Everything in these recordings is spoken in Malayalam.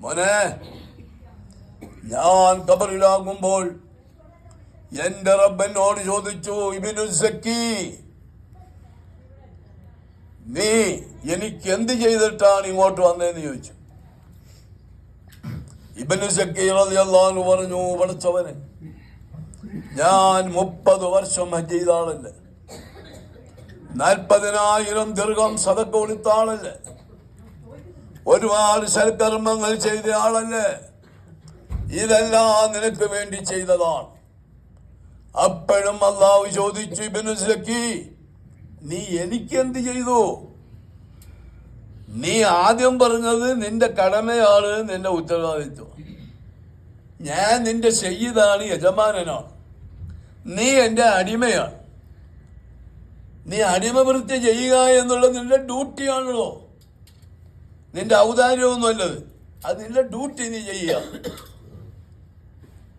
മോനെ, ഞാൻ ഖബറിലാകുമ്പോൾ എന്റെ റബ്ബനോട് ചോദിച്ചു, ഇബ്നു സക്കി, നീ എനിക്ക് എന്ത് ചെയ്തിട്ടാണ് ഇങ്ങോട്ട് വന്നതെന്ന് ചോദിച്ചു. ഇബ്നു സക്കി റളിയല്ലാഹു അൻഹു പറഞ്ഞു, പഠിച്ചവനെ, ഞാൻ 30 വർഷം ഹജ്ജ് ചെയ്ത ആളല്ലേ, 40,000 ദിർഹം സദഖ കൊടുത്ത ആളല്ലേ, ഒരുപാട് സൽക്കർമ്മങ്ങൾ ചെയ്ത ആളല്ലേ, ഇതെല്ലാം നിനക്ക് വേണ്ടി ചെയ്തതാണ്. അപ്പോഴും അള്ളാഹു ചോദിച്ചു, ഇബ്നു സക്കി, നീ എനിക്കെന്ത് ചെയ്തു? നീ ആദ്യം പറഞ്ഞത് നിന്റെ കടമയാണ്, നിന്റെ ഉത്തരവാദിത്വം. ഞാൻ നിന്റെ സയ്യിദാണ്, യജമാനനാണ്, നീ എന്റെ അടിമയാണ്. നീ അടിമവൃത്തി ചെയ്യുക എന്നുള്ളത് നിന്റെ ഡ്യൂട്ടിയാണല്ലോ, നിന്റെ ഔദാര്യമൊന്നുമല്ലത്, അത് നിന്റെ ഡ്യൂട്ടി, നീ ചെയ്യുക.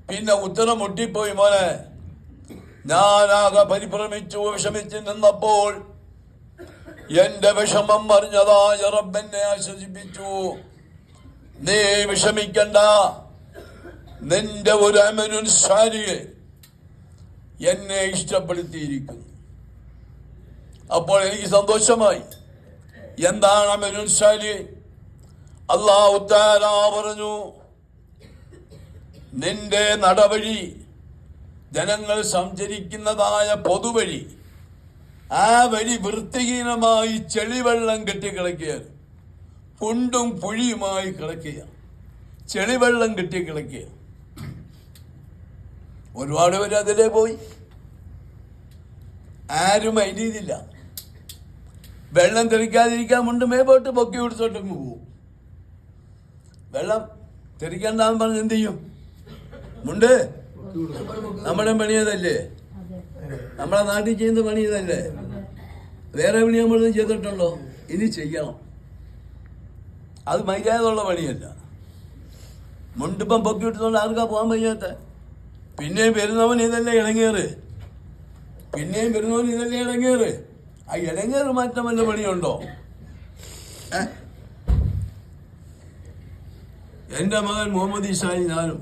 പിന്നെ ഉത്തരം മുട്ടിപ്പോയി. മോനെ, ഞാനാകെ പരിഭ്രമിച്ചു, വിഷമിച്ച് നിന്നപ്പോൾ എന്റെ വിഷമം അറിഞ്ഞതായ റബ്ബെന്നെ ആശ്വസിപ്പിച്ചു. നീ വിഷമിക്കണ്ട, നിന്റെ ഒരു അമലുൻ സാലിഹ് എന്നെ ഇഷ്ടപ്പെടുത്തിയിരിക്കുന്നു. അപ്പോൾ എനിക്ക് സന്തോഷമായി. എന്താണ് അമലുൻ സാലിഹ്? അല്ലാഹു തആല പറഞ്ഞു, നിന്റെ നടവഴി, ജനങ്ങൾ സഞ്ചരിക്കുന്നതായ പൊതുവഴി, ആ വഴി വൃത്തിഹീനമായി ചെളിവെള്ളം കെട്ടിക്കിടക്കുകയാണ്, കുണ്ടും കുഴിയുമായി കിടക്കുക, ചെളിവെള്ളം കെട്ടിക്കിടക്കുക. ഒരുപാട് പേര് അതിലേ പോയി, ആരും അതിലില്ല. വെള്ളം തെറിക്കാതിരിക്കാൻ മുണ്ട് മേപ്പോട്ട് പൊക്കി പിടിച്ചോട്ടങ്ങ് പോവും. വെള്ളം തെറിക്കണ്ടെന്ന് പറഞ്ഞ് എന്ത് ചെയ്യും? മുണ്ട് നമ്മുടെ പണിയതല്ലേ, നമ്മളെ നാട്ടിൽ ചെയ്യുന്ന പണിയതല്ലേ, വേറെ പണി നമ്മളൊന്നും ചെയ്തിട്ടുണ്ടോ? ഇനി ചെയ്യണം. അത് മര്യാദയുള്ള പണിയല്ല. മുണ്ടിപ്പം പൊക്കി വിട്ടുകൊണ്ട് ആർക്കാ പോകാൻ വയ്യാത്ത? പിന്നെയും വരുന്നവൻ ഇതല്ലേ ഇടങ്ങേറ്, പിന്നെയും വരുന്നവൻ ഇതല്ലേ ഇടങ്ങേറ്. ആ ഇടങ്ങേറ് മാറ്റം വല്ല പണിയുണ്ടോ? എൻ്റെ മകൻ മുഹമ്മദ് ഈസായി, ഞാനും